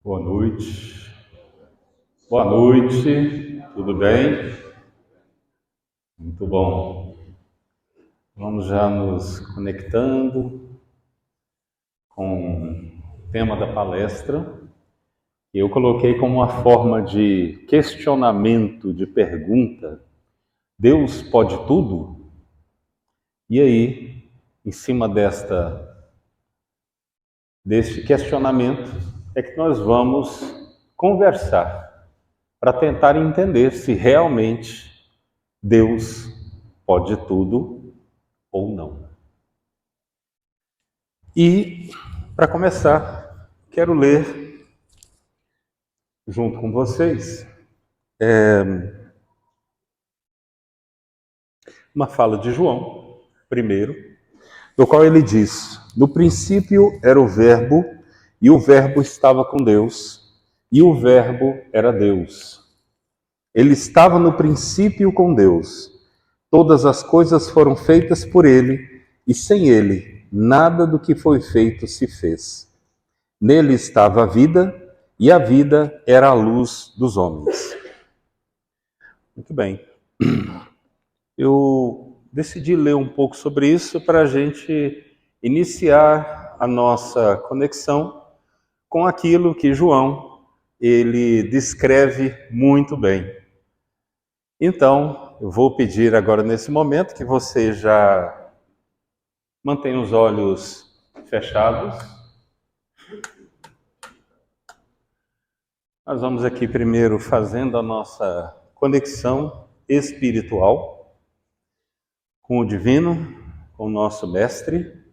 Boa noite. Boa noite, tudo bem? Muito bom. Vamos já nos conectando com o tema da palestra. Eu coloquei como uma forma de questionamento, de pergunta: Deus pode tudo? E aí, em cima deste questionamento, é que nós vamos conversar para tentar entender se realmente Deus pode tudo ou não. E, para começar, quero ler junto com vocês uma fala de João, primeiro, no qual ele diz: no princípio era o Verbo, e o Verbo estava com Deus, e o Verbo era Deus. Ele estava no princípio com Deus. Todas as coisas foram feitas por ele, e sem ele, nada do que foi feito se fez. Nele estava a vida, e a vida era a luz dos homens. Muito bem. Eu decidi ler um pouco sobre isso para a gente iniciar a nossa conexão com aquilo que João ele descreve muito bem. Então, eu vou pedir agora nesse momento que você já mantenha os olhos fechados. Nós vamos aqui primeiro fazendo a nossa conexão espiritual com o divino, com o nosso mestre,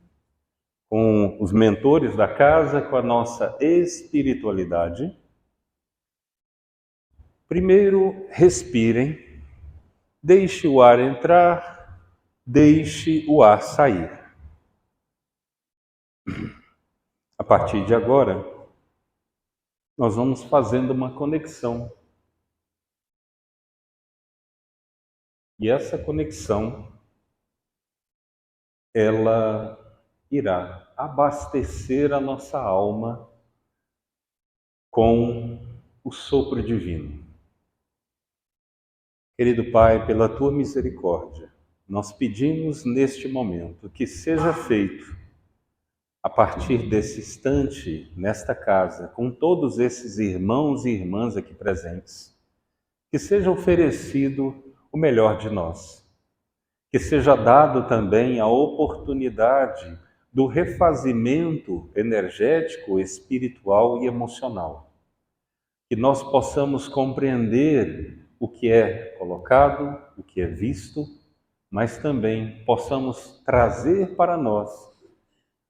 com os mentores da casa, com a nossa espiritualidade. Primeiro, respirem, deixe o ar entrar, deixe o ar sair. A partir de agora, nós vamos fazendo uma conexão. E essa conexão, ela irá abastecer a nossa alma com o sopro divino. Querido Pai, pela Tua misericórdia, nós pedimos neste momento que seja feito, a partir desse instante, nesta casa, com todos esses irmãos e irmãs aqui presentes, que seja oferecido o melhor de nós, que seja dado também a oportunidade do refazimento energético, espiritual e emocional, que nós possamos compreender o que é colocado, o que é visto, mas também possamos trazer para nós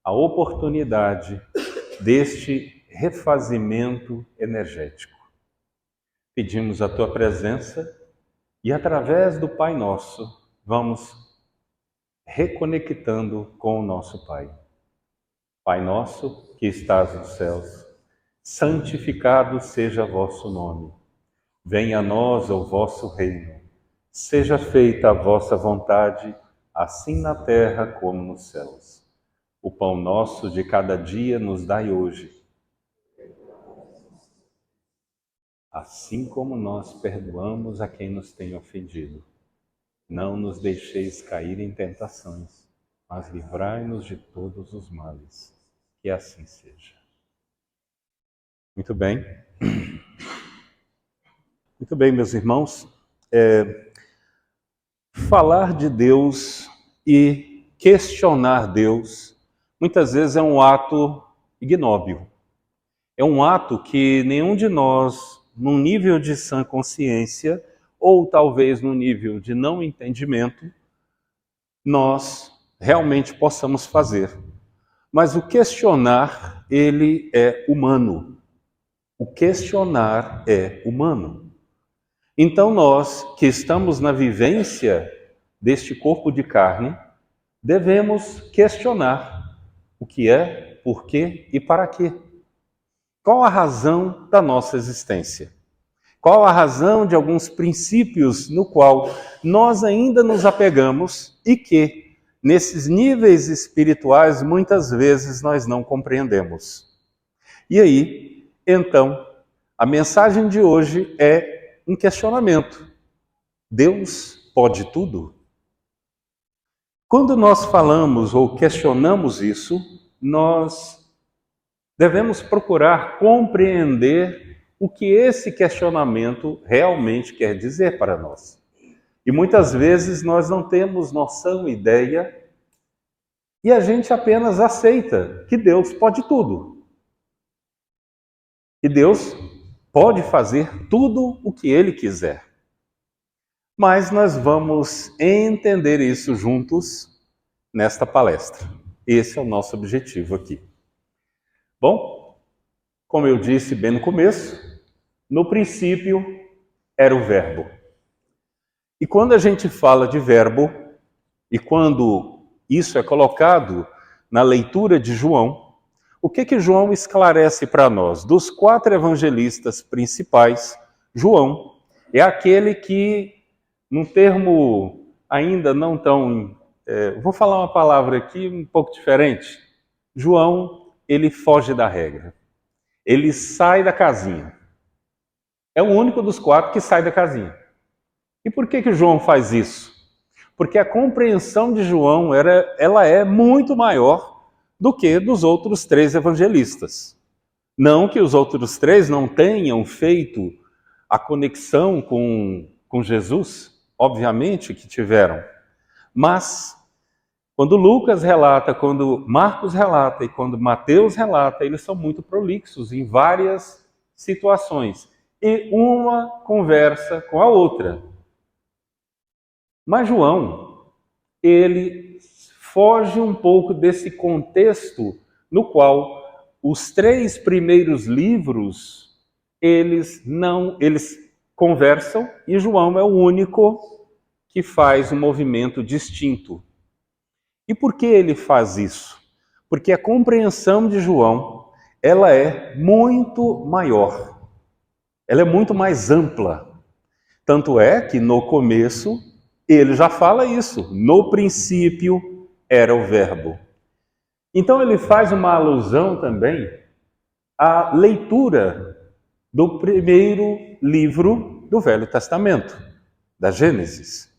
a oportunidade deste refazimento energético. Pedimos a Tua presença e, através do Pai Nosso, vamos reconectando com o nosso Pai. Pai nosso, que estás nos céus, santificado seja vosso nome. Venha a nós o vosso reino. Seja feita a vossa vontade, assim na terra como nos céus. O pão nosso de cada dia nos dai hoje. Assim como nós perdoamos a quem nos tem ofendido. Não nos deixeis cair em tentações, mas livrai-nos de todos os males. Que assim seja. Muito bem. Muito bem, meus irmãos. Falar de Deus e questionar Deus, muitas vezes é um ato ignóbil. É um ato que nenhum de nós, num nível de sã consciência, ou talvez no nível de não entendimento, nós realmente possamos fazer. Mas o questionar, ele é humano. O questionar é humano. Então nós, que estamos na vivência deste corpo de carne, devemos questionar o que é, por quê e para quê. Qual a razão da nossa existência? Qual a razão de alguns princípios no qual nós ainda nos apegamos e que, nesses níveis espirituais, muitas vezes nós não compreendemos? E aí, Então, a mensagem de hoje é um questionamento. Deus pode tudo? Quando nós falamos ou questionamos isso, nós devemos procurar compreender o que esse questionamento realmente quer dizer para nós. E muitas vezes nós não temos noção, ideia, e a gente apenas aceita que Deus pode tudo. E Deus pode fazer tudo o que Ele quiser. Mas nós vamos entender isso juntos nesta palestra. Esse é o nosso objetivo aqui. Bom, como eu disse bem no começo, no princípio era o verbo. E quando a gente fala de verbo, e quando isso é colocado na leitura de João, o que João esclarece para nós? Dos 4 evangelistas principais, João é aquele que, num termo ainda não tão... vou falar uma palavra aqui um pouco diferente. João, ele foge da regra. Ele sai da casinha. É o único dos 4 que sai da casinha. E por que João faz isso? Porque a compreensão de João ela é muito maior do que dos outros 3 evangelistas. Não que os outros 3 não tenham feito a conexão com Jesus, obviamente que tiveram. Mas quando Lucas relata, quando Marcos relata e quando Mateus relata, eles são muito prolixos em várias situações. E uma conversa com a outra. Mas João, ele foge um pouco desse contexto no qual os 3 primeiros livros, eles conversam e João é o único que faz um movimento distinto. E por que ele faz isso? Porque a compreensão de João, ela é muito maior. Ela é muito mais ampla. Tanto é que no começo ele já fala isso. No princípio era o verbo. Então ele faz uma alusão também à leitura do primeiro livro do Velho Testamento, da Gênesis.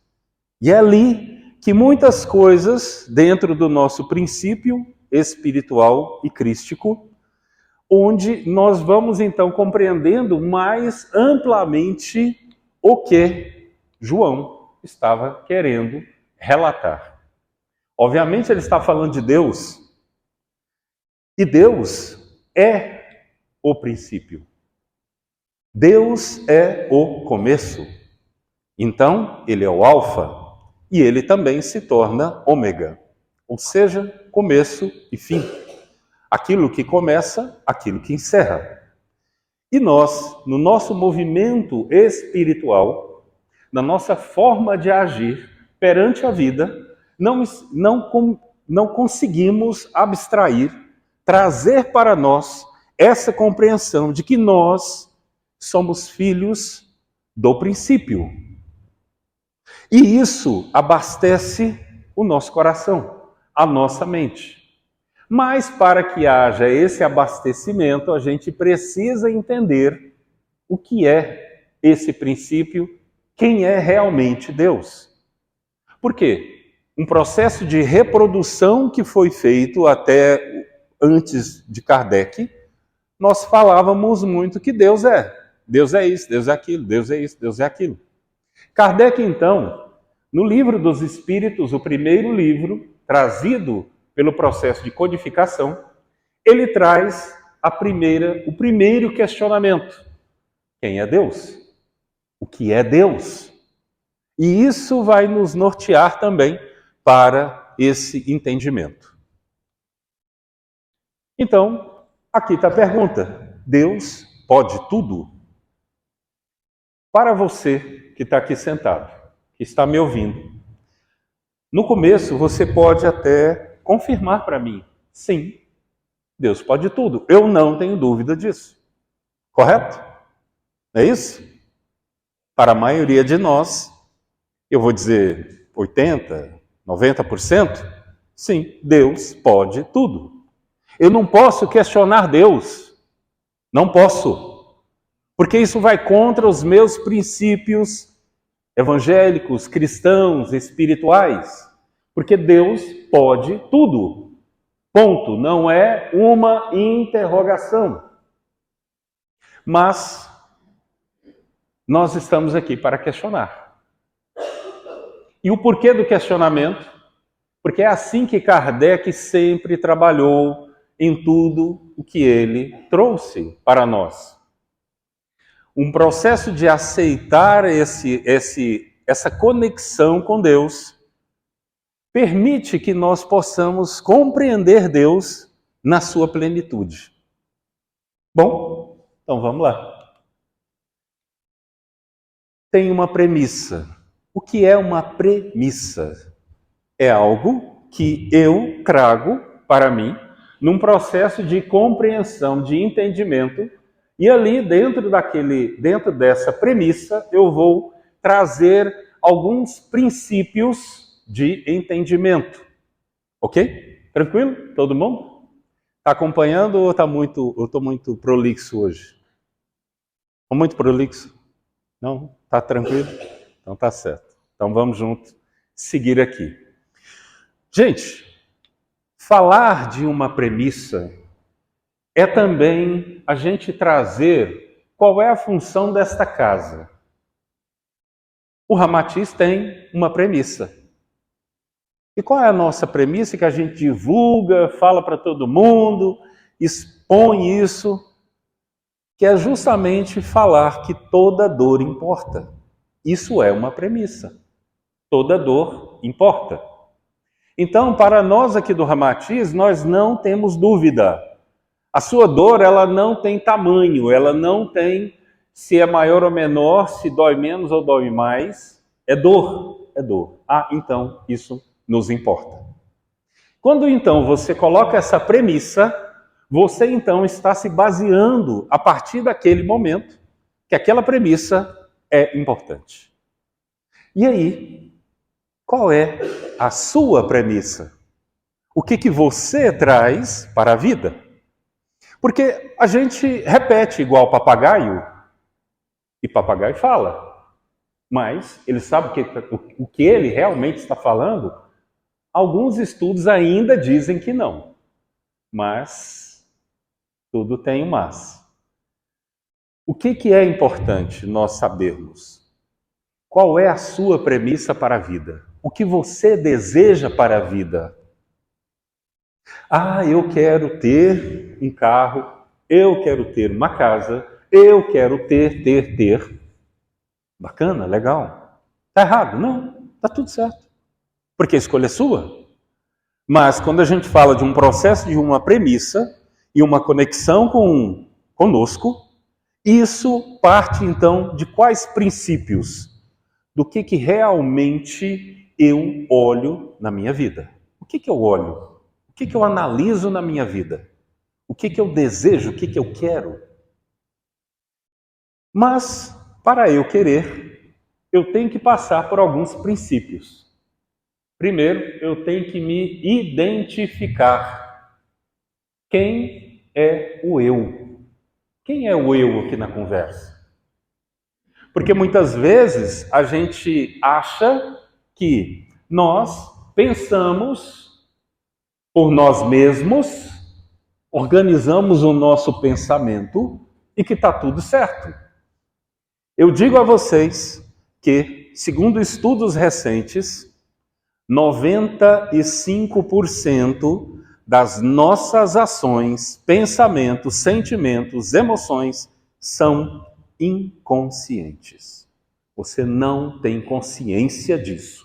E é ali que muitas coisas dentro do nosso princípio espiritual e crístico, onde nós vamos então compreendendo mais amplamente o que João estava querendo relatar. Obviamente ele está falando de Deus, e Deus é o princípio. Deus é o começo. Então, ele é o alfa, e ele também se torna ômega, ou seja, começo e fim. Aquilo que começa, aquilo que encerra. E nós, no nosso movimento espiritual, na nossa forma de agir perante a vida, não conseguimos abstrair, trazer para nós essa compreensão de que nós somos filhos do princípio. E isso abastece o nosso coração, a nossa mente. Mas para que haja esse abastecimento, a gente precisa entender o que é esse princípio, quem é realmente Deus. Por quê? Um processo de reprodução que foi feito até antes de Kardec, nós falávamos muito que Deus é. Deus é isso, Deus é aquilo, Deus é isso, Deus é aquilo. Kardec, então, no Livro dos Espíritos, o primeiro livro, trazido pelo processo de codificação, ele traz o primeiro questionamento. Quem é Deus? O que é Deus? E isso vai nos nortear também para esse entendimento. Então, aqui está a pergunta. Deus pode tudo? Para você que está aqui sentado, que está me ouvindo, no começo você pode até confirmar para mim, sim, Deus pode tudo. Eu não tenho dúvida disso. Correto? É isso? Para a maioria de nós, eu vou dizer 80%, 90%, sim, Deus pode tudo. Eu não posso questionar Deus. Não posso, porque isso vai contra os meus princípios evangélicos, cristãos, espirituais. Porque Deus pode tudo. Ponto. Não é uma interrogação. Mas nós estamos aqui para questionar. E o porquê do questionamento? Porque é assim que Kardec sempre trabalhou em tudo o que ele trouxe para nós. Um processo de aceitar essa conexão com Deus permite que nós possamos compreender Deus na sua plenitude. Bom, então vamos lá. Tem uma premissa. O que é uma premissa? É algo que eu trago para mim num processo de compreensão, de entendimento, e ali dentro dessa premissa eu vou trazer alguns princípios de entendimento. Ok? Tranquilo? Todo mundo? Está acompanhando ou estou muito prolixo hoje? Estou muito prolixo? Não? Está tranquilo? Então está certo. Então vamos junto seguir aqui. Gente, falar de uma premissa é também a gente trazer qual é a função desta casa. O Ramatiz tem uma premissa. E qual é a nossa premissa que a gente divulga, fala para todo mundo, expõe isso, que é justamente falar que toda dor importa. Isso é uma premissa. Toda dor importa. Então, para nós aqui do Ramatiz, nós não temos dúvida. A sua dor, ela não tem tamanho, ela não tem se é maior ou menor, se dói menos ou dói mais. É dor, é dor. Ah, então isso nos importa. Quando então você coloca essa premissa, você então está se baseando a partir daquele momento que aquela premissa é importante. E aí, qual é a sua premissa? O que você traz para a vida? Porque a gente repete igual papagaio, e papagaio fala, mas ele sabe o que ele realmente está falando? Alguns estudos ainda dizem que não, mas tudo tem um mas. O que é importante nós sabermos? Qual é a sua premissa para a vida? O que você deseja para a vida? Ah, eu quero ter um carro, eu quero ter uma casa, eu quero ter. Bacana, legal. Está errado? Não, está tudo certo. Porque a escolha é sua. Mas quando a gente fala de um processo, de uma premissa e uma conexão conosco, isso parte então de quais princípios? Do que realmente eu olho na minha vida. O que eu olho? O que eu analiso na minha vida? O que eu desejo? O que eu quero? Mas, para eu querer, eu tenho que passar por alguns princípios. Primeiro, eu tenho que me identificar. Quem é o eu? Quem é o eu aqui na conversa? Porque muitas vezes a gente acha que nós pensamos por nós mesmos, organizamos o nosso pensamento e que está tudo certo. Eu digo a vocês que, segundo estudos recentes, 95% das nossas ações, pensamentos, sentimentos, emoções são inconscientes. Você não tem consciência disso.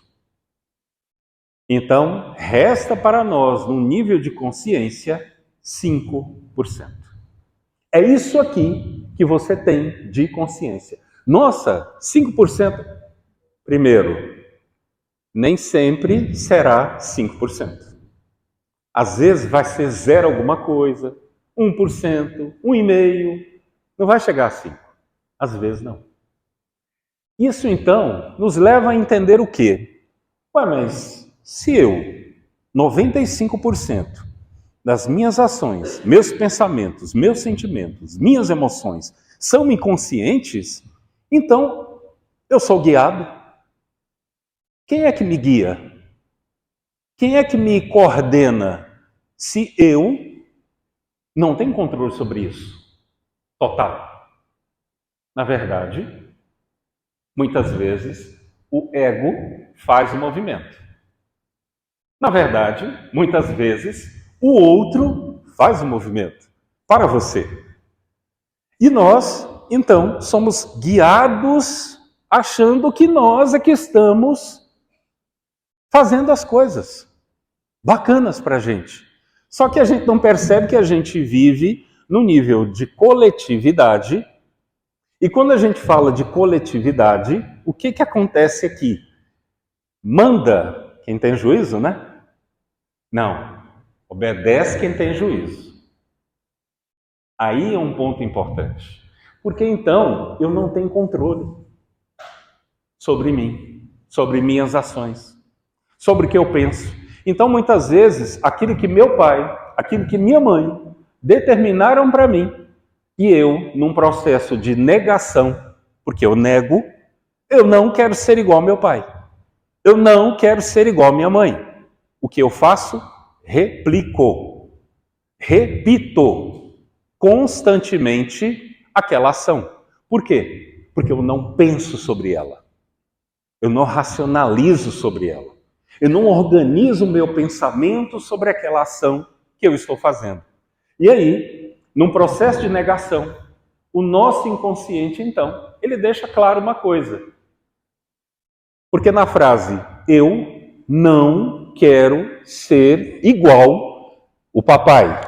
Então, resta para nós, num nível de consciência, 5%. É isso aqui que você tem de consciência. Nossa, 5%? Primeiro, nem sempre será 5%. Às vezes vai ser zero alguma coisa, 1%, 1,5%, não vai chegar a 5%. Às vezes não. Isso então nos leva a entender o quê? Ué, mas se eu, 95%, das minhas ações, meus pensamentos, meus sentimentos, minhas emoções são inconscientes, então eu sou guiado. Quem é que me guia? Quem é que me coordena se eu não tenho controle sobre isso? Total. Na verdade, muitas vezes o ego faz o movimento. Na verdade, muitas vezes o outro faz o movimento para você. E nós, então, somos guiados achando que nós é que estamos fazendo as coisas bacanas para a gente. Só que a gente não percebe que a gente vive no nível de coletividade. E quando a gente fala de coletividade, o que acontece aqui? Manda quem tem juízo, né? Não. Obedece quem tem juízo. Aí é um ponto importante. Porque então eu não tenho controle sobre mim, sobre minhas ações, sobre o que eu penso. Então, muitas vezes, aquilo que meu pai, aquilo que minha mãe determinaram para mim, e eu, num processo de negação, porque eu nego, eu não quero ser igual ao meu pai. Eu não quero ser igual à minha mãe. O que eu faço? Replico. Repito constantemente aquela ação. Por quê? Porque eu não penso sobre ela. Eu não racionalizo sobre ela. Eu não organizo o meu pensamento sobre aquela ação que eu estou fazendo. E aí, num processo de negação, o nosso inconsciente, então, ele deixa claro uma coisa. Porque na frase, eu não quero ser igual o papai.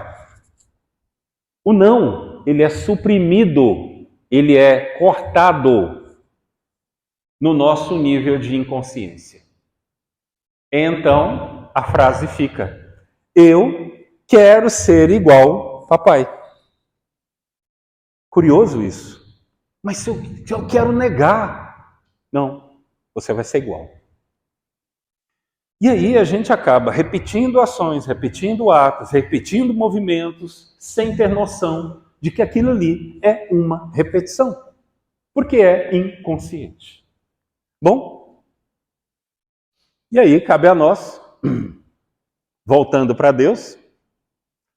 O não, ele é suprimido, ele é cortado no nosso nível de inconsciência. Então, a frase fica, eu quero ser igual papai. Curioso isso. Mas se eu quero negar, não, você vai ser igual. E aí a gente acaba repetindo ações, repetindo atos, repetindo movimentos, sem ter noção de que aquilo ali é uma repetição, porque é inconsciente. Bom, e aí cabe a nós, voltando para Deus,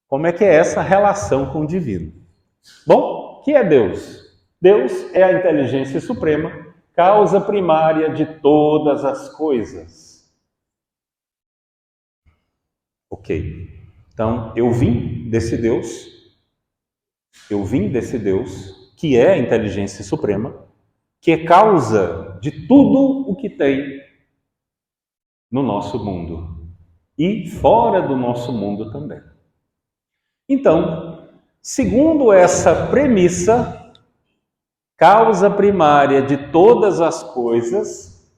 como é que é essa relação com o divino? Bom, o que é Deus? Deus é a inteligência suprema, causa primária de todas as coisas. Ok. Então, eu vim desse Deus que é a inteligência suprema, que é causa de tudo o que tem no nosso mundo e fora do nosso mundo também. Então, segundo essa premissa, causa primária de todas as coisas,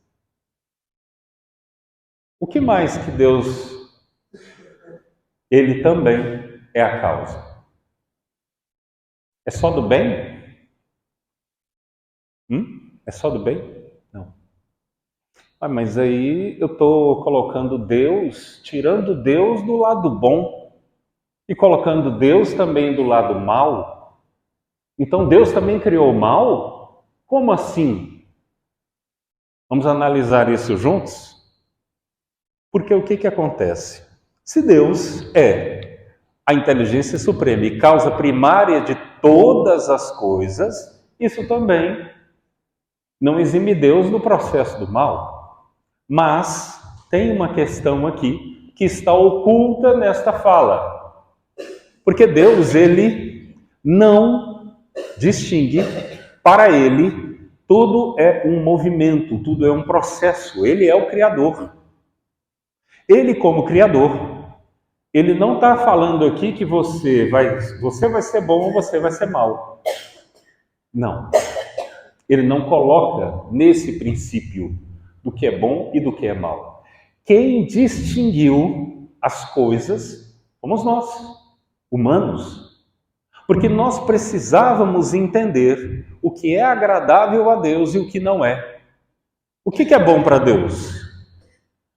o que mais que Deus, ele também é a causa? É só do bem? É só do bem? Não. Mas aí eu estou colocando Deus, tirando Deus do lado bom e colocando Deus também do lado mal. Então Deus também criou o mal? Como assim? Vamos analisar isso juntos? Porque o que acontece? Se Deus é a inteligência suprema e causa primária de todas as coisas, isso também não exime Deus do processo do mal. Mas tem uma questão aqui que está oculta nesta fala. Porque Deus, ele não distingue, para ele, tudo é um movimento, tudo é um processo. Ele é o Criador. Ele, como Criador, ele não está falando aqui que você vai ser bom ou você vai ser mal. Não. Ele não coloca nesse princípio do que é bom e do que é mal. Quem distinguiu as coisas fomos nós, humanos. Porque nós precisávamos entender o que é agradável a Deus e o que não é. O que é bom para Deus?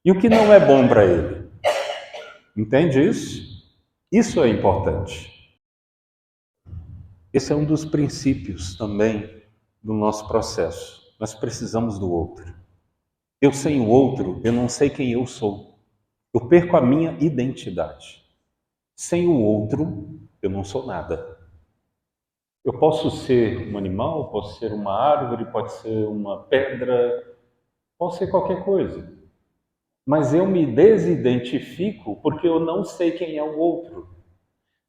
E o que não é bom para Ele? Entende isso? Isso é importante. Esse é um dos princípios também do nosso processo. Nós precisamos do outro. Eu sem o outro, eu não sei quem eu sou. Eu perco a minha identidade. Sem o outro, eu não sou nada. Eu posso ser um animal, posso ser uma árvore, pode ser uma pedra, posso ser qualquer coisa. Mas eu me desidentifico porque eu não sei quem é o outro.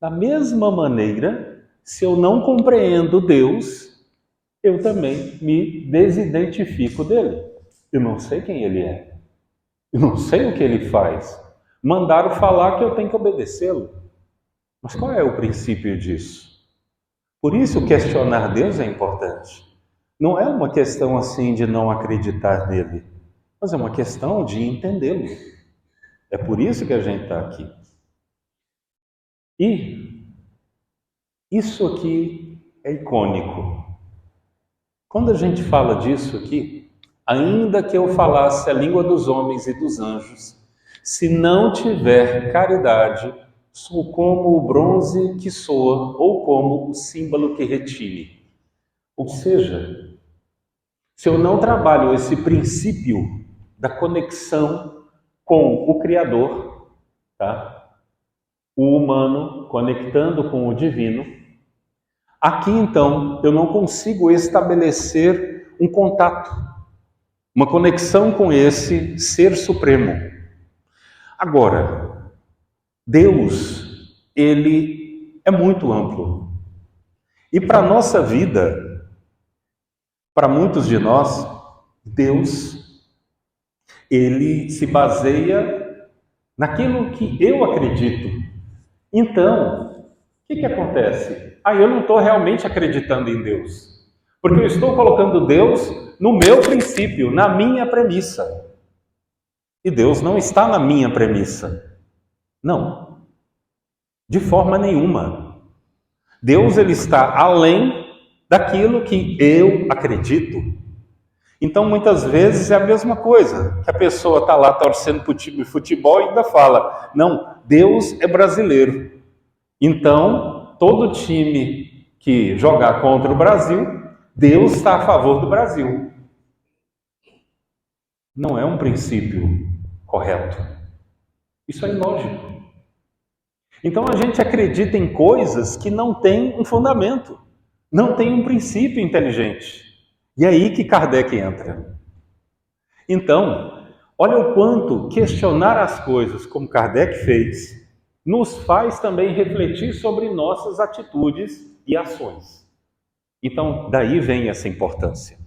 Da mesma maneira, se eu não compreendo Deus, eu também me desidentifico dele. Eu não sei quem ele é. Eu não sei o que ele faz. Mandaram falar que eu tenho que obedecê-lo. Mas qual é o princípio disso? Por isso, questionar Deus é importante. Não é uma questão assim de não acreditar nele, mas é uma questão de entendê-lo. É por isso que a gente está aqui. E isso aqui é icônico. Quando a gente fala disso aqui, ainda que eu falasse a língua dos homens e dos anjos, se não tiver caridade, sou como o bronze que soa ou como o símbolo que retine. Ou seja, se eu não trabalho esse princípio da conexão com o Criador, tá? O humano conectando com o divino, aqui então eu não consigo estabelecer um contato, uma conexão com esse ser supremo. Agora, Deus, ele é muito amplo. E para a nossa vida, para muitos de nós, Deus, ele se baseia naquilo que eu acredito. Então, o que acontece? Eu não estou realmente acreditando em Deus, porque eu estou colocando Deus no meu princípio, na minha premissa. E Deus não está na minha premissa. Não, de forma nenhuma. Deus ele está além daquilo que eu acredito. Então, muitas vezes é a mesma coisa, que a pessoa está lá torcendo para o time de futebol e ainda fala, não, Deus é brasileiro. Então, todo time que jogar contra o Brasil, Deus está a favor do Brasil. Não é um princípio correto. Isso é ilógico. Então, a gente acredita em coisas que não têm um fundamento, não tem um princípio inteligente. E é aí que Kardec entra. Então, olha o quanto questionar as coisas, como Kardec fez, nos faz também refletir sobre nossas atitudes e ações. Então, daí vem essa importância.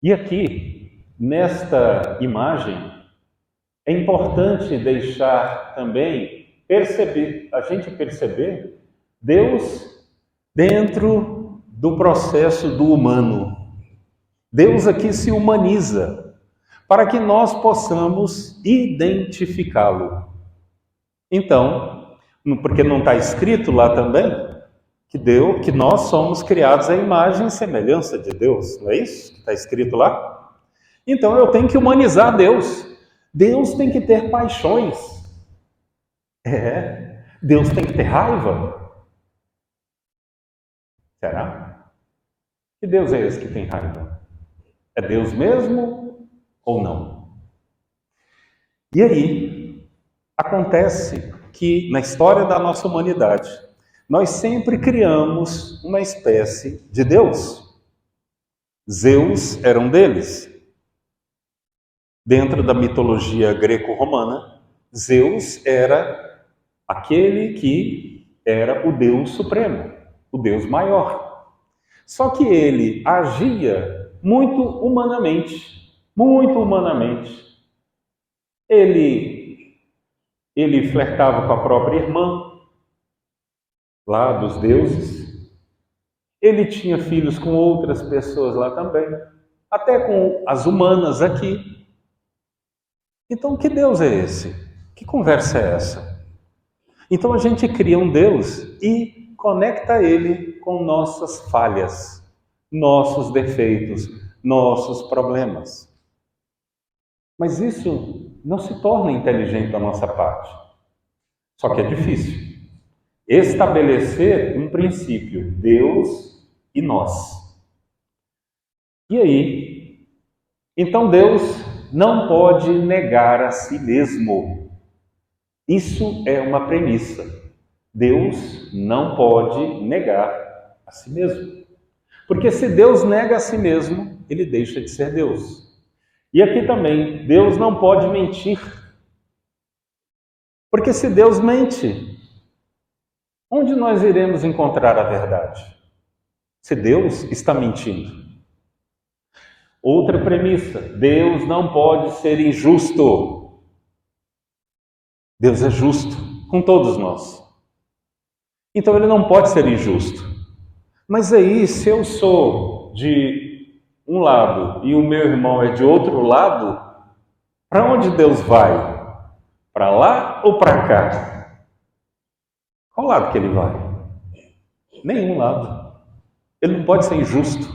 E aqui, nesta imagem, é importante deixar também a gente perceber Deus dentro do processo do humano. Deus aqui se humaniza para que nós possamos identificá-lo. Então, porque não está escrito lá também que nós somos criados à imagem e semelhança de Deus, não é isso que está escrito lá? Então eu tenho que humanizar Deus. Deus tem que ter paixões. Deus tem que ter raiva. Será? Que Deus é esse que tem raiva? É Deus mesmo ou não? E aí, acontece que na história da nossa humanidade, nós sempre criamos uma espécie de Deus. Zeus era um deles. Dentro da mitologia greco-romana, Zeus era aquele que era o Deus supremo, o Deus maior. Só que ele agia muito humanamente, muito humanamente. Ele flertava com a própria irmã, lá dos deuses. Ele tinha filhos com outras pessoas lá também, até com as humanas aqui. Então, que Deus é esse? Que conversa é essa? Então, a gente cria um Deus e conecta ele com nossas falhas, nossos defeitos, nossos problemas. Mas isso não se torna inteligente da nossa parte. Só que é difícil estabelecer um princípio, Deus e nós. E aí? Então Deus não pode negar a si mesmo. Isso é uma premissa. Deus não pode negar a si mesmo. Porque se Deus nega a si mesmo, ele deixa de ser Deus. E aqui também, Deus não pode mentir. Porque se Deus mente, onde nós iremos encontrar a verdade? Se Deus está mentindo. Outra premissa, Deus não pode ser injusto. Deus é justo com todos nós. Então ele não pode ser injusto. Mas aí, se eu sou de um lado e o meu irmão é de outro lado, para onde Deus vai? Para lá ou para cá? Qual lado que ele vai? Nenhum lado. Ele não pode ser injusto.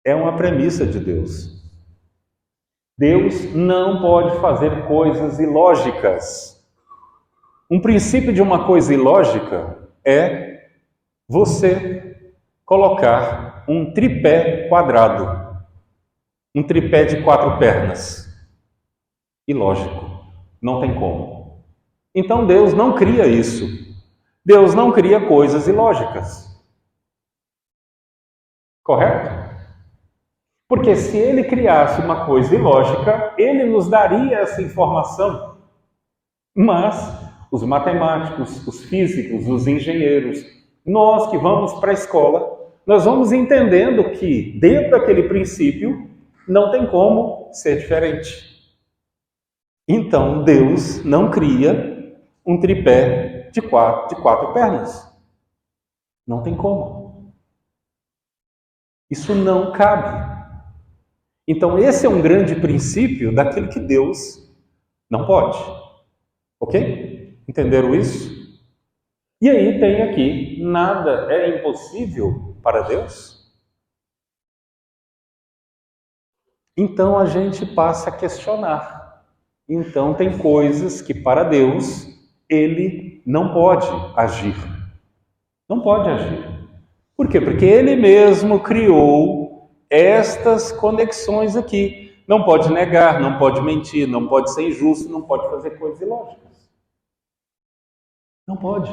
É uma premissa de Deus. Deus não pode fazer coisas ilógicas. Um princípio de uma coisa ilógica é você colocar um tripé quadrado, um tripé de 4 pernas. Ilógico, não tem como. Então Deus não cria isso. Deus não cria coisas ilógicas. Correto? Porque se ele criasse uma coisa ilógica, ele nos daria essa informação. Mas os matemáticos, os físicos, os engenheiros, nós que vamos para a escola, nós vamos entendendo que dentro daquele princípio não tem como ser diferente. Então Deus não cria um tripé de quatro pernas. Não tem como. Isso não cabe. Então esse é um grande princípio daquilo que Deus não pode. Ok? Entenderam isso? E aí tem aqui, nada é impossível para Deus? Então a gente passa a questionar. Então tem coisas que para Deus ele não pode agir. Não pode agir. Por quê? Porque ele mesmo criou estas conexões aqui. Não pode negar, não pode mentir, não pode ser injusto, não pode fazer coisas ilógicas. Não pode.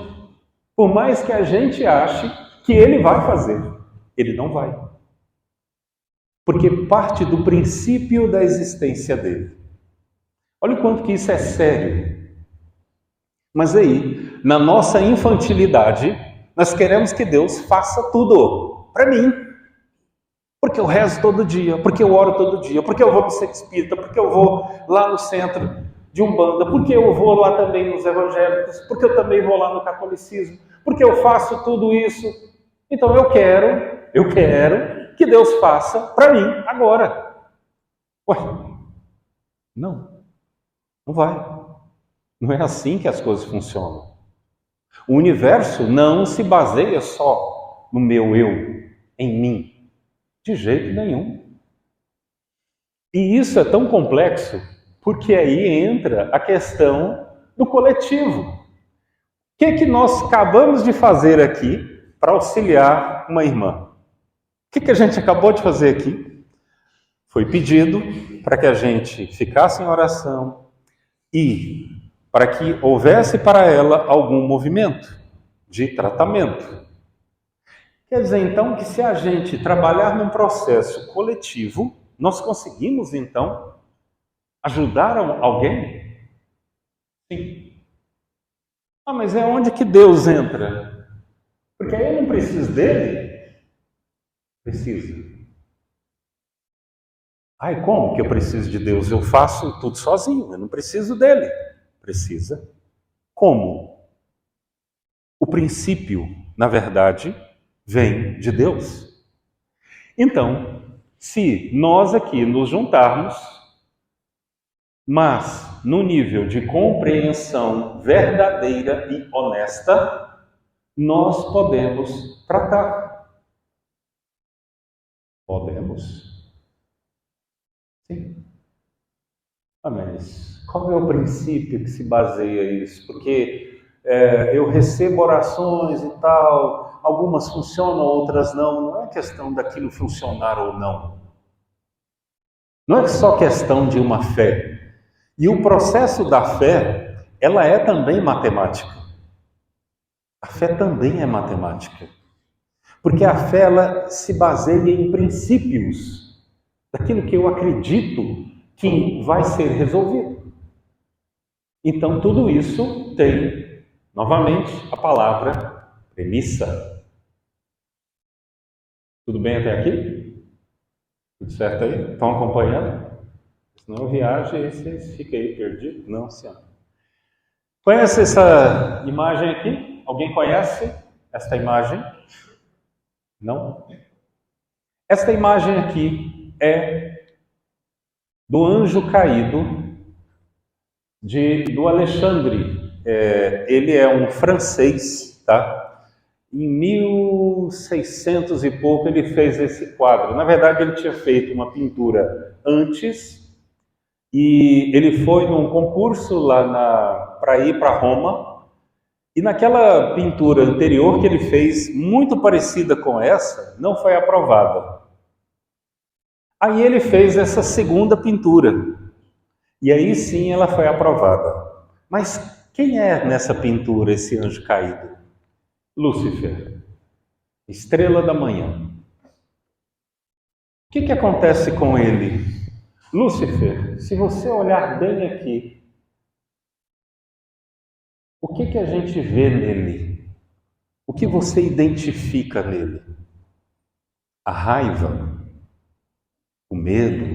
Por mais que a gente ache que ele vai fazer, ele não vai. Porque parte do princípio da existência dele. Olha o quanto que isso é sério. Mas aí, na nossa infantilidade, nós queremos que Deus faça tudo para mim. Porque eu rezo todo dia, porque eu oro todo dia, porque eu vou no centro espírita, porque eu vou lá no centro de Umbanda, porque eu vou lá também nos evangélicos, porque eu também vou lá no catolicismo, porque eu faço tudo isso. Então eu quero que Deus faça para mim agora. Ué, não vai. Não é assim que as coisas funcionam. O universo não se baseia só no meu eu, em mim. De jeito nenhum. E isso é tão complexo porque aí entra a questão do coletivo. O que nós acabamos de fazer aqui para auxiliar uma irmã? O que a gente acabou de fazer aqui? Foi pedido para que a gente ficasse em oração e para que houvesse para ela algum movimento de tratamento. Quer dizer, então, que se a gente trabalhar num processo coletivo, nós conseguimos, então, ajudar alguém? Sim. Ah, mas é onde que Deus entra? Porque aí eu não preciso dele? Precisa. Ai, como que eu preciso de Deus? Eu faço tudo sozinho, eu não preciso dele. Precisa. Como? O princípio, na verdade, vem de Deus. Então, se nós aqui nos juntarmos, mas no nível de compreensão verdadeira e honesta, nós podemos tratar. Podemos. Sim. Mas qual é o princípio que se baseia isso? Porque eu recebo orações e tal, algumas funcionam, outras não. Não é questão daquilo funcionar ou não. Não é só questão de uma fé. E o processo da fé, ela é também matemática. A fé também é matemática. Porque a fé, ela se baseia em princípios, daquilo que eu acredito que vai ser resolvido. Então, tudo isso tem, novamente, a palavra premissa. Tudo bem até aqui? Tudo certo aí? Estão acompanhando? Senão eu viajo e vocês ficam aí perdidos. Não, senhor. Conhece essa imagem aqui? Alguém conhece esta imagem? Não? Esta imagem aqui é do anjo caído do Alexandre. Ele é um francês, tá? Em 1600 e pouco ele fez esse quadro. Na verdade, ele tinha feito uma pintura antes e ele foi num concurso lá para ir para Roma. E naquela pintura anterior que ele fez, muito parecida com essa, não foi aprovada. Aí ele fez essa segunda pintura. E aí sim ela foi aprovada. Mas quem é nessa pintura esse anjo caído? Lúcifer, estrela da manhã. O que acontece com ele? Lúcifer, se você olhar bem aqui, o que a gente vê nele? O que você identifica nele? A raiva? O medo?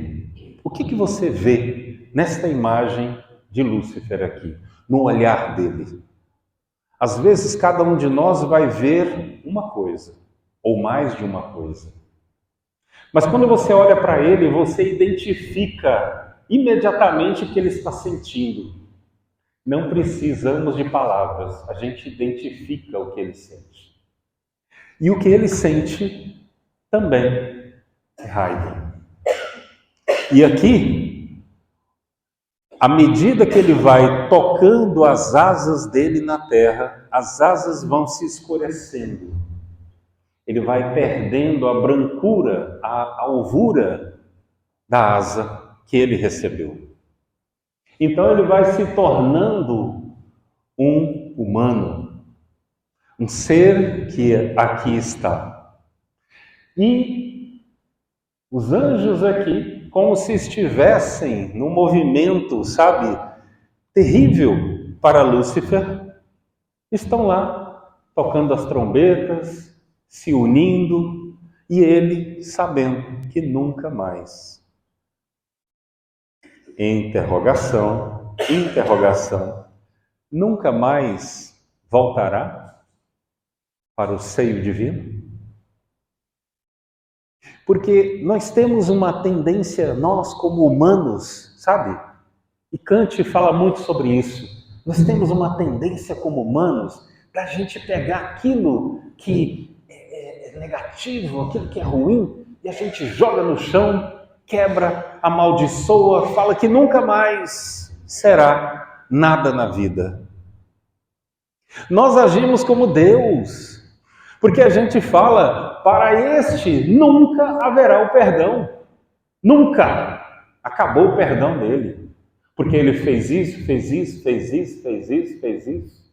O que você vê nesta imagem de Lúcifer aqui, no olhar dele? Às vezes, cada um de nós vai ver uma coisa, ou mais de uma coisa. Mas quando você olha para ele, você identifica imediatamente o que ele está sentindo. Não precisamos de palavras, a gente identifica o que ele sente. E o que ele sente também é raiva. E aqui, à medida que ele vai tocando as asas dele na terra, as asas vão se escurecendo. Ele vai perdendo a brancura, a alvura da asa que ele recebeu. Então ele vai se tornando um humano, um ser que aqui está. E os anjos aqui, como se estivessem num movimento, sabe, terrível para Lúcifer, estão lá tocando as trombetas, se unindo, e ele sabendo que nunca mais. Interrogação, interrogação, nunca mais voltará para o seio divino? Porque nós temos uma tendência, nós como humanos, sabe? E Kant fala muito sobre isso. Nós temos uma tendência como humanos da gente pegar aquilo que é negativo, aquilo que é ruim, e a gente joga no chão, quebra, amaldiçoa, fala que nunca mais será nada na vida. Nós agimos como Deus, porque a gente fala, para este nunca haverá o perdão. Nunca acabou o perdão dele. Porque ele fez isso, fez isso, fez isso, fez isso, fez isso.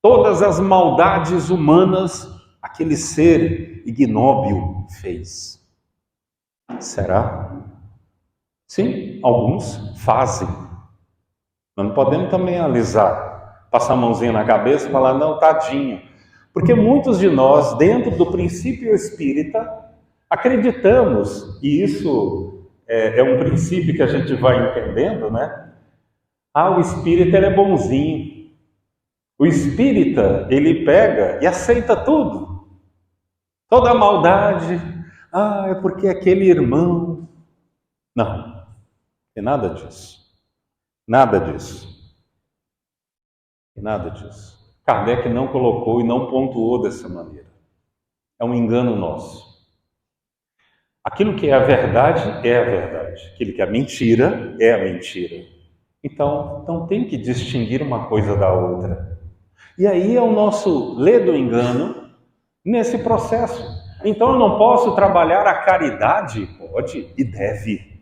Todas as maldades humanas aquele ser ignóbil fez. Será? Sim, alguns fazem. Nós não podemos também alisar, passar a mãozinha na cabeça e falar, não, tadinho. Porque muitos de nós, dentro do princípio espírita, acreditamos, e isso é um princípio que a gente vai entendendo, né? O espírita ele é bonzinho. O espírita, ele pega e aceita tudo. Toda a maldade. É porque aquele irmão... Não, tem nada disso. Nada disso. Nada disso. Kardec não colocou e não pontuou dessa maneira. É um engano nosso. Aquilo que é a verdade é a verdade. Aquilo que é a mentira é a mentira. Então tem que distinguir uma coisa da outra. E aí é o nosso ler do engano nesse processo. Então eu não posso trabalhar a caridade? Pode e deve.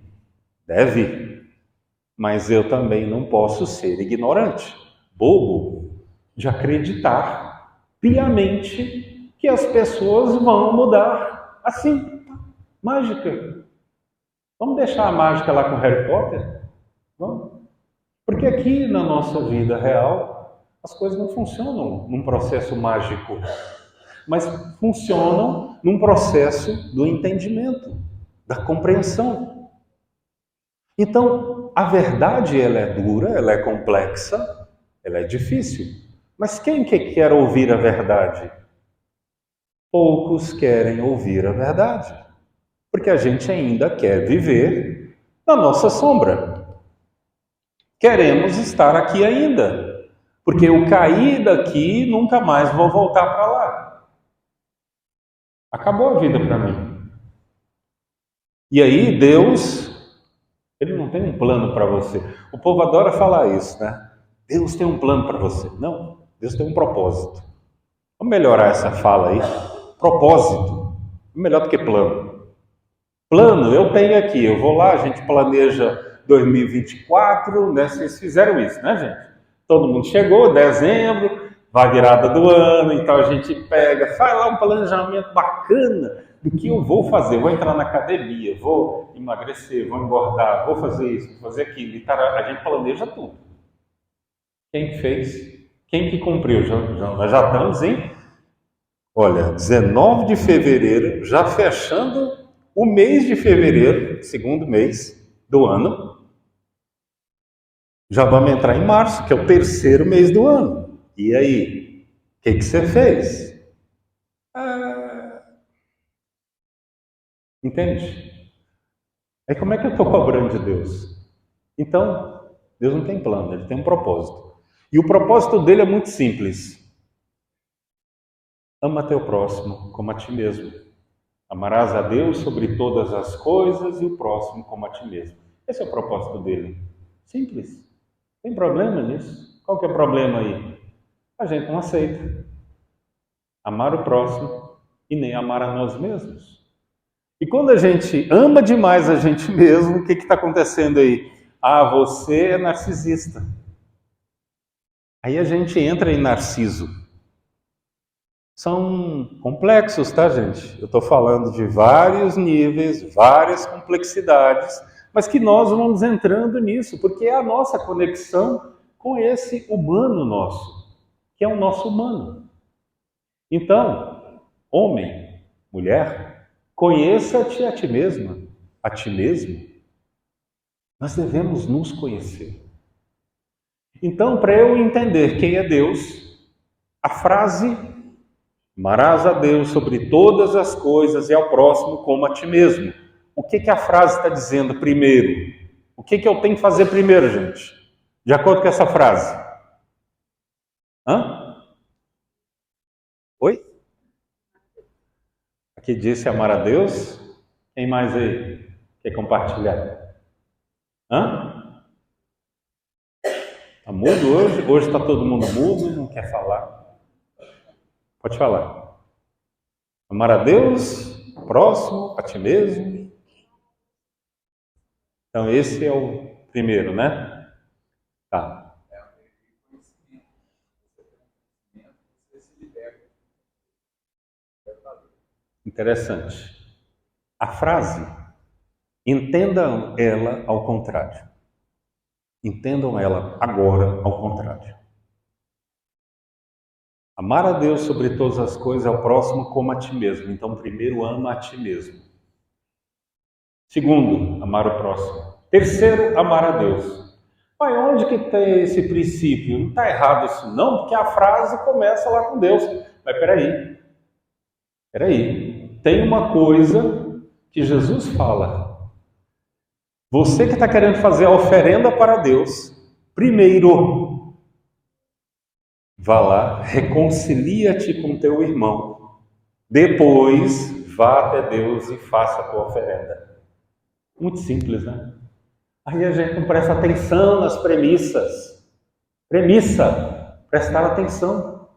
Mas eu também não posso ser ignorante, bobo, de acreditar piamente que as pessoas vão mudar assim. Mágica. Vamos deixar a mágica lá com Harry Potter? Vamos? Porque aqui na nossa vida real, as coisas não funcionam num processo mágico, mas funcionam num processo do entendimento, da compreensão. Então, a verdade ela é dura, ela é complexa, ela é difícil. Mas quem que quer ouvir a verdade? Poucos querem ouvir a verdade, porque a gente ainda quer viver na nossa sombra. Queremos estar aqui ainda, porque eu caí daqui e nunca mais vou voltar para lá. Acabou a vida para mim. E aí Deus, Ele não tem um plano para você. O povo adora falar isso, né? Deus tem um plano para você. Não, Deus tem um propósito. Vamos melhorar essa fala aí. Propósito. Melhor do que plano. Plano eu tenho aqui. Eu vou lá, a gente planeja 2024, né? Vocês fizeram isso, né, gente? Todo mundo chegou, dezembro, vai virada do ano, então a gente pega, faz lá um planejamento bacana do que eu vou fazer. Vou entrar na academia, vou emagrecer, vou engordar, vou fazer isso, vou fazer aquilo. E a gente planeja tudo. Quem fez? Quem que cumpriu? Nós já estamos em, olha, 19 de fevereiro, já fechando o mês de fevereiro, segundo mês do ano. Já vamos entrar em março, que é o terceiro mês do ano. E aí? O que você fez? Entende? Aí como é que eu estou cobrando de Deus? Então, Deus não tem plano, Ele tem um propósito. E o propósito dele é muito simples. Ama teu próximo como a ti mesmo. Amarás a Deus sobre todas as coisas e o próximo como a ti mesmo. Esse é o propósito dele. Simples. Tem problema nisso? Qual que é o problema aí? A gente não aceita amar o próximo e nem amar a nós mesmos. E quando a gente ama demais a gente mesmo, o que está acontecendo aí? Ah, você é narcisista. Aí a gente entra em Narciso. São complexos, tá, gente? Eu estou falando de vários níveis, várias complexidades, mas que nós vamos entrando nisso, porque é a nossa conexão com esse humano nosso, que é o nosso humano. Então, homem, mulher, conheça-te a ti mesma, a ti mesmo. Nós devemos nos conhecer. Então, para eu entender quem é Deus, a frase amarás a Deus sobre todas as coisas e ao próximo como a ti mesmo. O que a frase está dizendo primeiro? O que eu tenho que fazer primeiro, gente? De acordo com essa frase. Hã? Oi? Aqui disse amar a Deus. Quem mais aí quer compartilhar? Hã? Está mudo hoje? Hoje está todo mundo mudo, não quer falar. Pode falar. Amar a Deus, próximo, a ti mesmo. Então esse é o primeiro, né? Tá. Interessante. A frase, entendam ela ao contrário. Entendam ela agora ao contrário. Amar a Deus sobre todas as coisas é o próximo como a ti mesmo. Então, primeiro, ama a ti mesmo. Segundo, amar o próximo. Terceiro, amar a Deus. Mas onde que tem esse princípio? Não está errado isso não, porque a frase começa lá com Deus. Mas peraí. Tem uma coisa que Jesus fala. Você que está querendo fazer a oferenda para Deus, primeiro, vá lá, reconcilia-te com teu irmão. Depois, vá até Deus e faça a tua oferenda. Muito simples, né? Aí a gente não presta atenção nas premissas. Premissa, prestar atenção.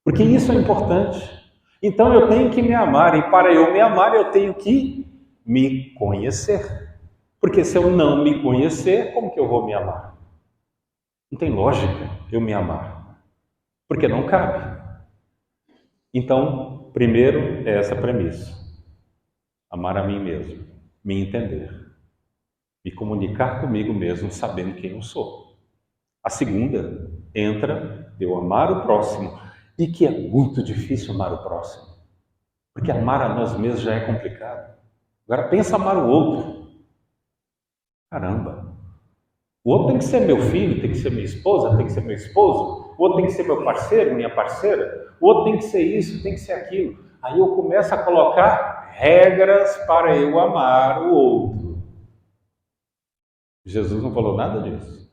Porque isso é importante. Então eu tenho que me amar, e para eu me amar eu tenho que me conhecer. Porque se eu não me conhecer, como que eu vou me amar? Não tem lógica eu me amar. Porque não cabe. Então, primeiro é essa premissa. Amar a mim mesmo, me entender, me comunicar comigo mesmo sabendo quem eu sou. A segunda entra eu amar o próximo, e que é muito difícil amar o próximo, porque amar a nós mesmos já é complicado. Agora pensa amar o outro. Caramba! O outro tem que ser meu filho, tem que ser minha esposa, tem que ser meu esposo, o outro tem que ser meu parceiro, minha parceira, o outro tem que ser isso, tem que ser aquilo. Aí eu começo a colocar regras para eu amar o outro. Jesus não falou nada disso.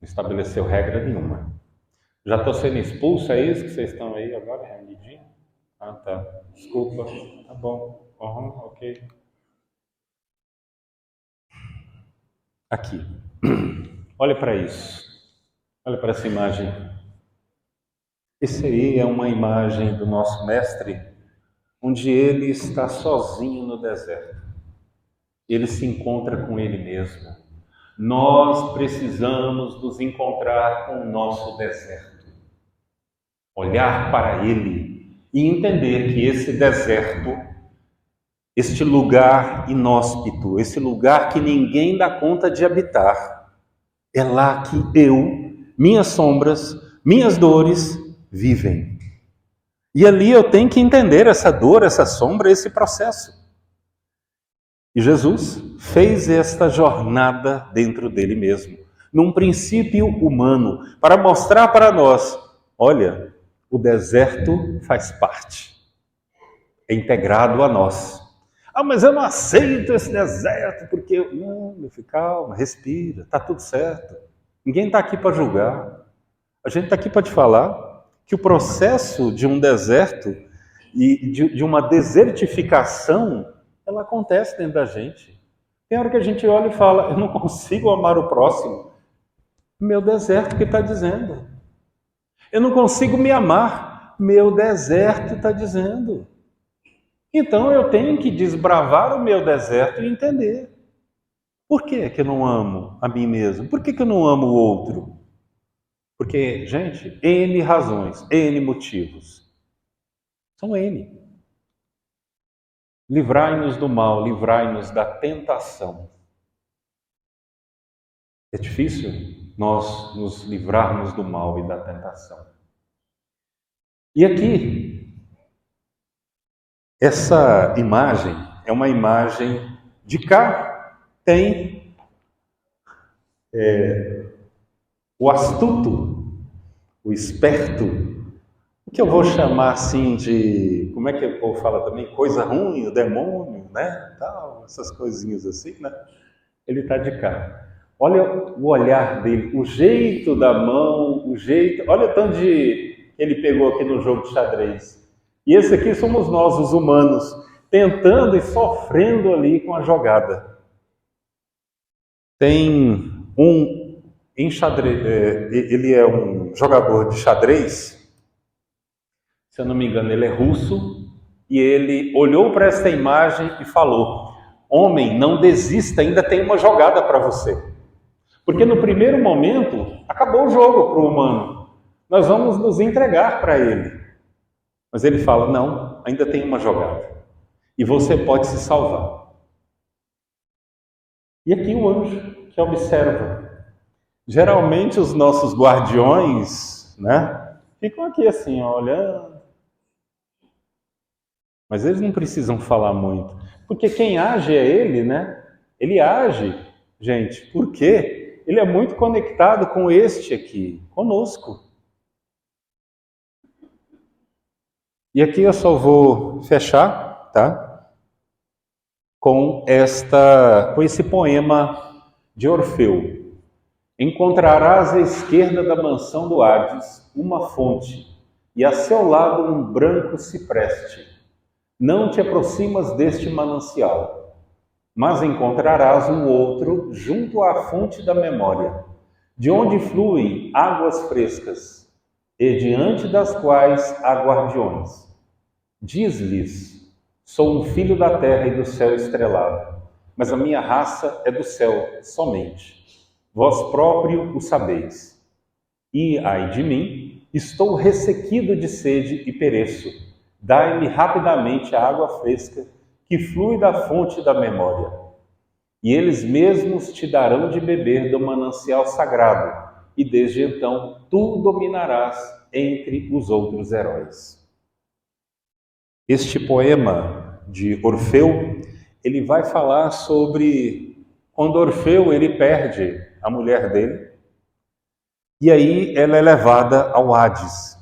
Não estabeleceu regra nenhuma. Já estou sendo expulso, é isso que vocês estão aí agora, reunidinho? Ah, tá. Desculpa. Tá bom. Ok. Aqui. Olha para isso. Olha para essa imagem. Esse aí é uma imagem do nosso mestre, onde ele está sozinho no deserto. Ele se encontra com ele mesmo. Nós precisamos nos encontrar com o nosso deserto. Olhar para ele e entender que esse deserto, este lugar inóspito, esse lugar que ninguém dá conta de habitar, é lá que eu, minhas sombras, minhas dores vivem. E ali eu tenho que entender essa dor, essa sombra, esse processo. E Jesus fez esta jornada dentro dele mesmo, num princípio humano, para mostrar para nós, olha, o deserto faz parte, é integrado a nós. Ah, mas eu não aceito esse deserto, porque... Não, meu filho, calma, respira, está tudo certo. Ninguém está aqui para julgar. A gente está aqui para te falar que o processo de um deserto e de uma desertificação, ela acontece dentro da gente. Tem hora que a gente olha e fala, eu não consigo amar o próximo. Meu deserto que está dizendo. Eu não consigo me amar. Meu deserto está dizendo. Então eu tenho que desbravar o meu deserto e entender. Por que eu não amo a mim mesmo? Por que eu não amo o outro? Porque, gente, N razões, N motivos. São N. Livrai-nos do mal, livrai-nos da tentação. É difícil nós nos livrarmos do mal e da tentação. E aqui, essa imagem é uma imagem de cá, tem o astuto, o esperto, o que eu vou chamar assim de, como é que o povo fala também? Coisa ruim, o demônio, né? Tal, essas coisinhas assim, né? Ele está de cá. Olha o olhar dele, o jeito da mão, o jeito... Olha o tanto de ele pegou aqui no jogo de xadrez. E esse aqui somos nós, os humanos, tentando e sofrendo ali com a jogada. Tem um em xadrez, ele é um jogador de xadrez, se eu não me engano, ele é russo, e ele olhou para esta imagem e falou: homem, não desista, ainda tem uma jogada para você. Porque no primeiro momento, acabou o jogo para o humano. Nós vamos nos entregar para ele. Mas ele fala, não, ainda tem uma jogada. E você pode se salvar. E aqui o anjo que observa. Geralmente os nossos guardiões, né, ficam aqui assim, ó, olhando. Mas eles não precisam falar muito. Porque quem age é ele, né? Ele age, gente, por quê? Ele é muito conectado com este aqui, conosco. E aqui eu só vou fechar, tá? Com esse poema de Orfeu. Encontrarás à esquerda da mansão do Hades uma fonte, e a seu lado um branco cipreste. Não te aproximas deste manancial. mas encontrarás um outro junto à fonte da memória, de onde fluem águas frescas, e diante das quais há guardiões. Diz-lhes: sou um filho da terra e do céu estrelado, mas a minha raça é do céu somente. Vós próprio o sabeis. E, ai de mim, estou ressequido de sede e pereço. Dai-me rapidamente a água fresca que flui da fonte da memória. E eles mesmos te darão de beber do manancial sagrado, e desde então tu dominarás entre os outros heróis. Este poema de Orfeu, ele vai falar sobre quando Orfeu ele perde a mulher dele, e aí ela é levada ao Hades.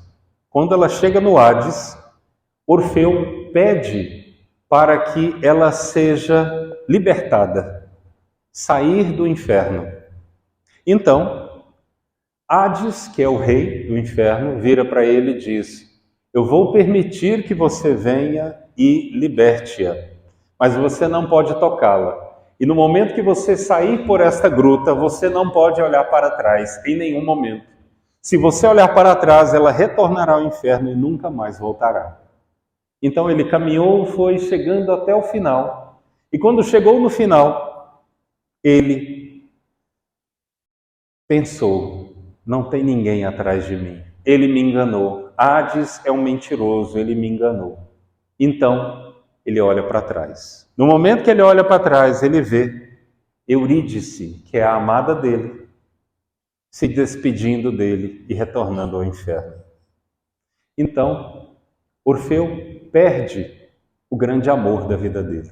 Quando ela chega no Hades, Orfeu pede para que ela seja libertada, sair do inferno. Então, Hades, que é o rei do inferno, vira para ele e diz: eu vou permitir que você venha e liberte-a, mas você não pode tocá-la. E no momento que você sair por esta gruta, você não pode olhar para trás, em nenhum momento. Se você olhar para trás, ela retornará ao inferno e nunca mais voltará. Então ele caminhou, foi chegando até o final. E quando chegou no final, ele pensou: não tem ninguém atrás de mim. Ele me enganou. Hades é um mentiroso, ele me enganou. Então, ele olha para trás. No momento que ele olha para trás, ele vê Eurídice, que é a amada dele, se despedindo dele e retornando ao inferno. Então, Orfeu perde o grande amor da vida dele.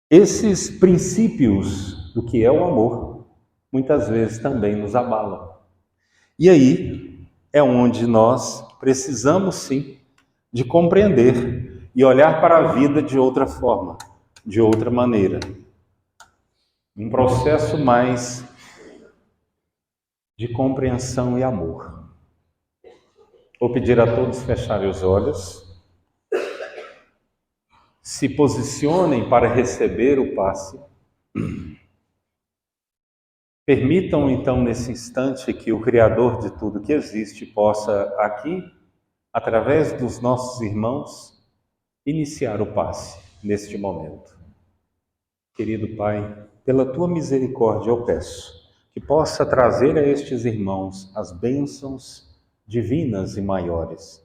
Esses princípios do que é o amor, muitas vezes também nos abalam. E aí é onde nós precisamos sim de compreender e olhar para a vida de outra forma, de outra maneira. Um processo mais de compreensão e amor. Vou pedir a todos fecharem os olhos, se posicionem para receber o passe. Permitam então nesse instante que o Criador de tudo que existe possa aqui, através dos nossos irmãos, iniciar o passe neste momento. Querido Pai, pela Tua misericórdia eu peço que possa trazer a estes irmãos as bênçãos divinas e maiores,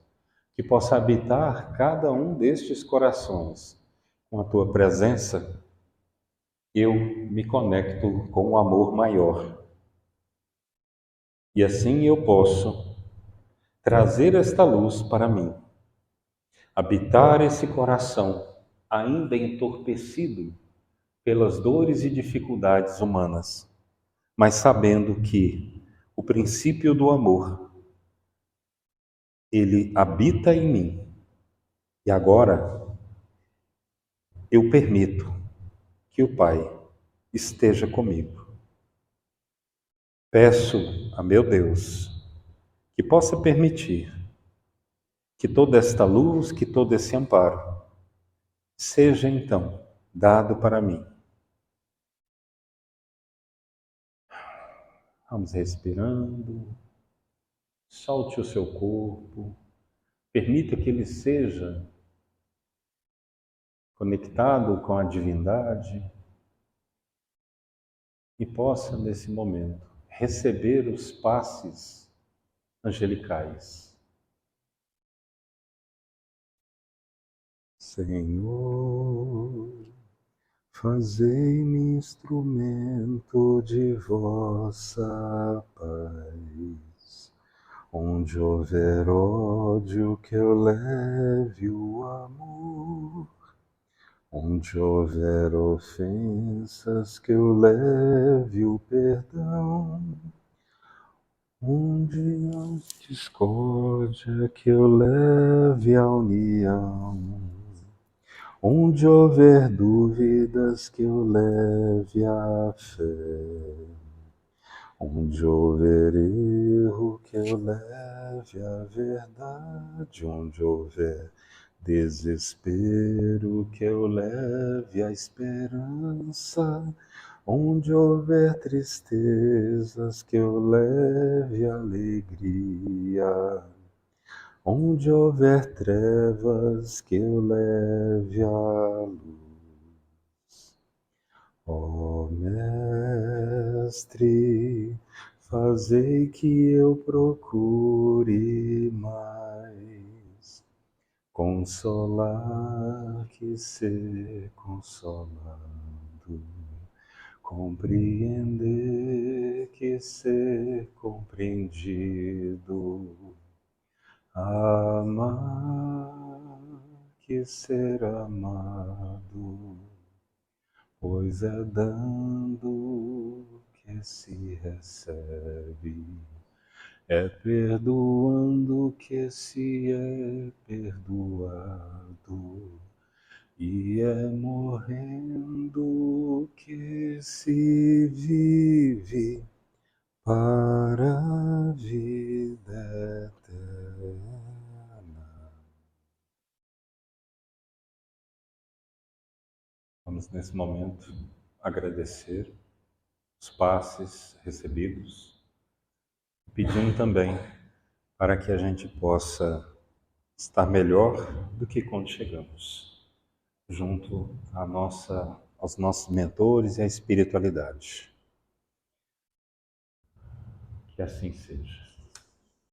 que possa habitar cada um destes corações com a Tua presença. Eu me conecto com o amor maior. E assim eu posso trazer esta luz para mim, habitar esse coração ainda entorpecido pelas dores e dificuldades humanas, mas sabendo que o princípio do amor, ele habita em mim. E agora eu permito que o Pai esteja comigo. Peço a meu Deus que possa permitir que toda esta luz, que todo esse amparo seja então dado para mim. Vamos respirando, solte o seu corpo, permita que ele seja conectado com a divindade e possa, nesse momento, receber os passes angelicais. Senhor, fazei-me instrumento de vossa paz. Onde houver ódio, que eu leve o amor. Onde houver ofensas, que eu leve o perdão. Onde há discórdia, que eu leve a união. Onde houver dúvidas, que eu leve a fé. Onde houver erro, que eu leve a verdade. Onde houver Desespero que eu leve a esperança, onde houver tristezas que eu leve alegria, onde houver trevas que eu leve a luz. Ó Mestre, fazei que eu procure mais consolar que ser consolado, compreender que ser compreendido, amar que ser amado, pois é dando que se recebe, é perdoando que se é perdoado, e é morrendo que se vive para a vida eterna. Vamos nesse momento agradecer os passes recebidos, pedindo também para que a gente possa estar melhor do que quando chegamos, junto aos nossos mentores e à espiritualidade. Que assim seja.